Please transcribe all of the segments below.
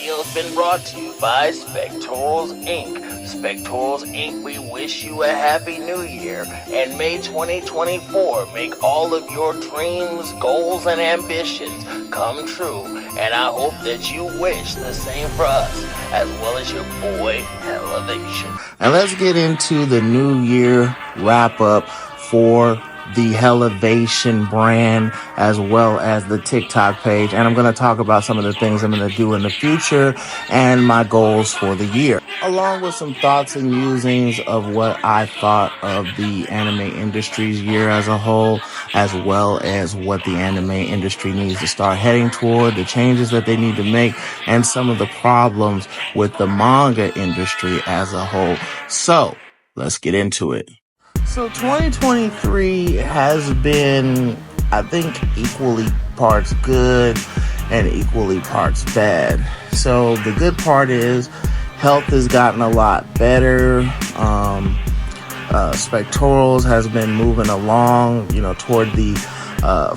video has been brought to you by Spectorals Inc. Spectorals Inc., we wish you a happy new year, and may 2024 make all of your dreams, goals, and ambitions come true. And I hope that you wish the same for us, as well as your boy, Hellavation. And let's get into the new year wrap up for the Hellavation brand, as well as the TikTok page. And I'm going to talk about some of the things I'm going to do in the future and my goals for the year, along with some thoughts and musings of what I thought of the anime industry's year as a whole, as well as what the anime industry needs to start heading toward, the changes that they need to make, and some of the problems with the manga industry as a whole. So let's get into it. So 2023 has been, I think, equally parts good and equally parts bad. So the good part is health has gotten a lot better. Spectorals has been moving along, toward the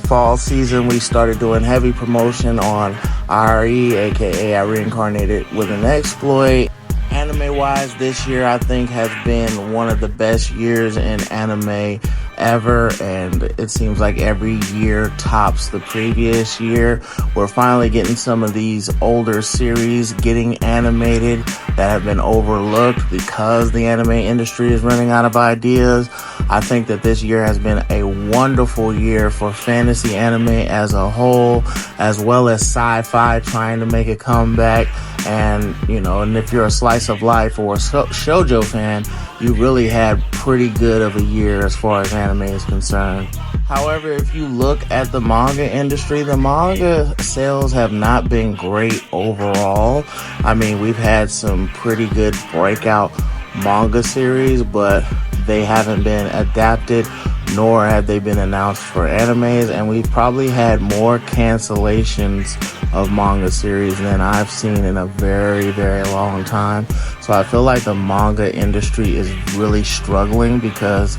fall season. We started doing heavy promotion on RE, aka I Reincarnated with an Exploit. Anime-wise, this year I think has been one of the best years in anime ever, and it seems like every year tops the previous year. We're finally getting some of these older series getting animated that have been overlooked because the anime industry is running out of ideas. I think that this year has been a wonderful year for fantasy anime as a whole, as well as sci-fi trying to make a comeback. And, and if you're a slice of life or a shoujo fan, you really had pretty good of a year as far as anime is concerned. However, if you look at the manga industry, the manga sales have not been great overall. I mean, we've had some pretty good breakout manga series, but they haven't been adapted, nor have they been announced for animes, and we've probably had more cancellations of manga series than I've seen in a very, very long time. So I feel like the manga industry is really struggling because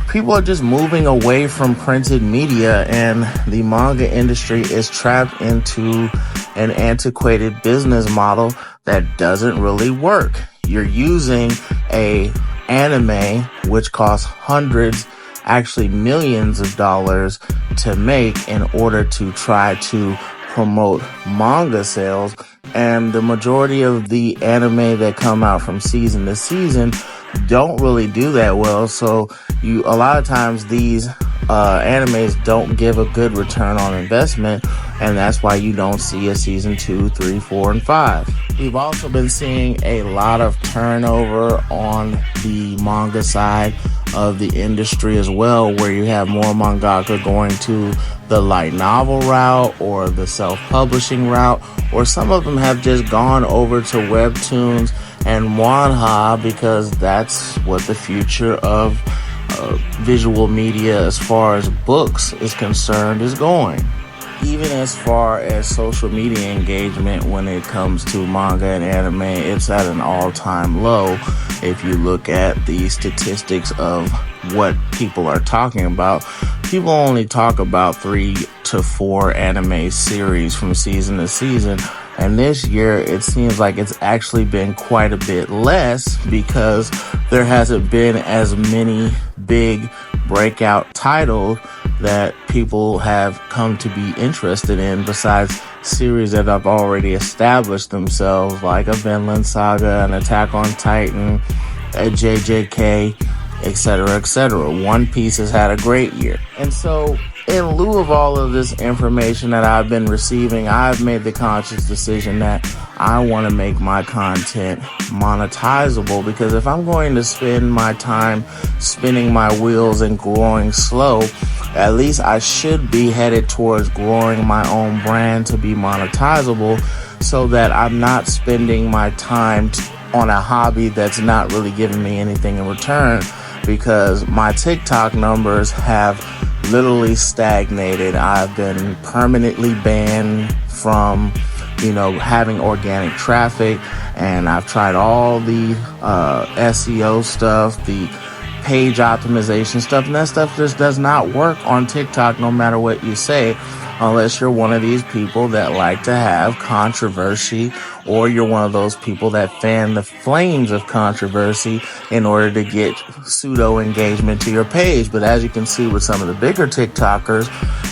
people are just moving away from printed media, and the manga industry is trapped into an antiquated business model that doesn't really work. You're using a anime which costs hundreds, actually millions of dollars to make in order to try to promote manga sales, and the majority of the anime that come out from season to season don't really do that well. So a lot of times these animes don't give a good return on investment, and that's why you don't see a season 2, 3, 4, and 5. We've also been seeing a lot of turnover on the manga side of the industry as well, where you have more mangaka going to the light novel route or the self-publishing route, or some of them have just gone over to webtoons and manhwa because that's what the future of visual media as far as books is concerned is going. Even as far as social media engagement when it comes to manga and anime, it's at an all-time low. If you look at the statistics of what people are talking about, people only talk about 3 to 4 anime series from season to season. And this year, it seems like it's actually been quite a bit less because there hasn't been as many big breakout titles that people have come to be interested in, besides series that have already established themselves, like a Vinland Saga, an Attack on Titan, a JJK, etc., etc. One Piece has had a great year. And so, in lieu of all of this information that I've been receiving, I've made the conscious decision that I want to make my content monetizable, because if I'm going to spend my time spinning my wheels and growing slow, at least I should be headed towards growing my own brand to be monetizable, so that I'm not spending my time on a hobby that's not really giving me anything in return, because my TikTok numbers have literally stagnated. I've been permanently banned from, having organic traffic, and I've tried all the SEO stuff, the page optimization stuff, and that stuff just does not work on TikTok no matter what you say. unless you're one of these people that like to have controversy, or you're one of those people that fan the flames of controversy in order to get pseudo engagement to your page. But as you can see with some of the bigger TikTokers,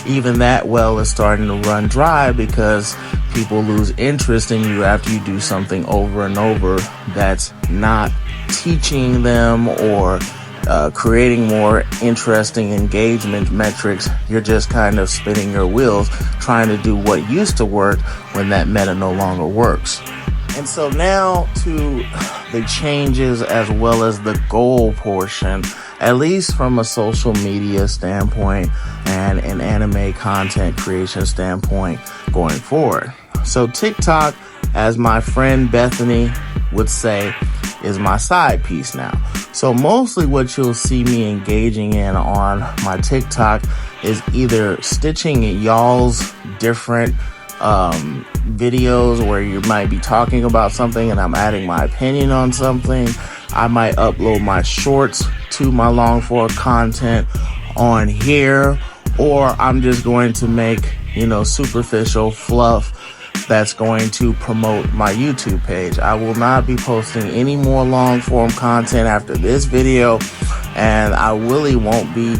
even that well is starting to run dry because people lose interest in you after you do something over and over that's not teaching them or creating more interesting engagement metrics. You're just kind of spinning your wheels trying to do what used to work when that meta no longer works. And so now to the changes as well as the goal portion, at least from a social media standpoint and an anime content creation standpoint going forward. So TikTok, as my friend Bethany would say, is my side piece now. So mostly what you'll see me engaging in on my TikTok is either stitching y'all's different videos where you might be talking about something and I'm adding my opinion on something. I might upload my shorts to my long form content on here, or I'm just going to make, superficial fluff that's going to promote my YouTube page. I will not be posting any more long form content after this video, and I really won't be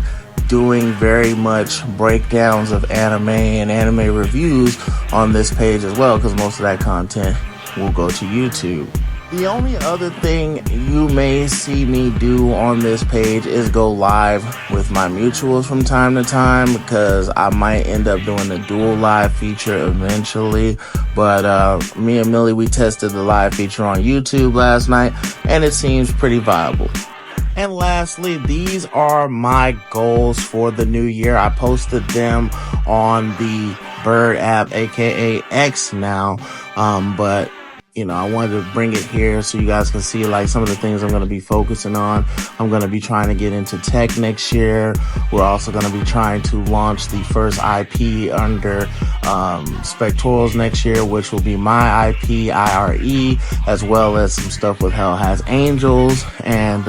doing very much breakdowns of anime and anime reviews on this page as well, because most of that content will go to YouTube. The only other thing you may see me do on this page is go live with my mutuals from time to time, because I might end up doing the dual live feature eventually. But me and Millie, we tested the live feature on YouTube last night, and it seems pretty viable. And lastly, these are my goals for the new year. I posted them on the Bird app, aka X now, but I wanted to bring it here so you guys can see like some of the things I'm going to be focusing on. I'm going to be trying to get into tech next year. We're also going to be trying to launch the first IP under Spectorals next year, which will be my IP, IRE, as well as some stuff with Hell Has Angels. And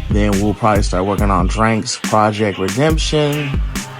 then we'll probably start working on Drank's Project Redemption.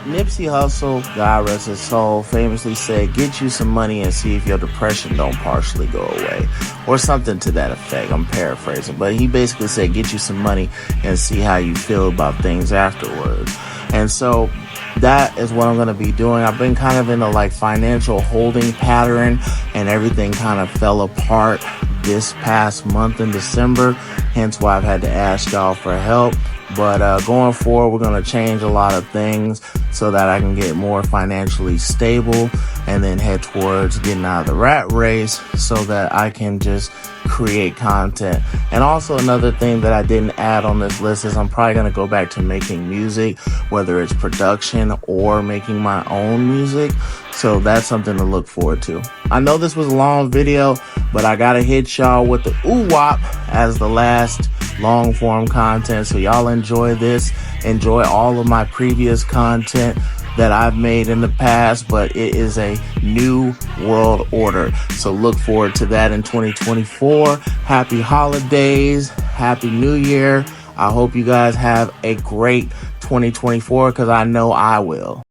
Nipsey Hussle, God rest his soul, famously said, "Get you some money and see if your depression don't partially go away," or something to that effect. I'm paraphrasing, but he basically said, get you some money and see how you feel about things afterwards. And so that is what I'm going to be doing. I've been kind of in a financial holding pattern, and everything kind of fell apart this past month in December, hence why I've had to ask y'all for help. But going forward, we're going to change a lot of things so that I can get more financially stable and then head towards getting out of the rat race so that I can just create content. And also another thing that I didn't add on this list is I'm probably going to go back to making music, whether it's production or making my own music. So that's something to look forward to. I know this was a long video, but I got to hit y'all with the ooh-wop as the last long form content. So y'all enjoy this. Enjoy all of my previous content that I've made in the past, but it is a new world order. So look forward to that in 2024. Happy holidays. Happy New Year. I hope you guys have a great 2024, because I know I will.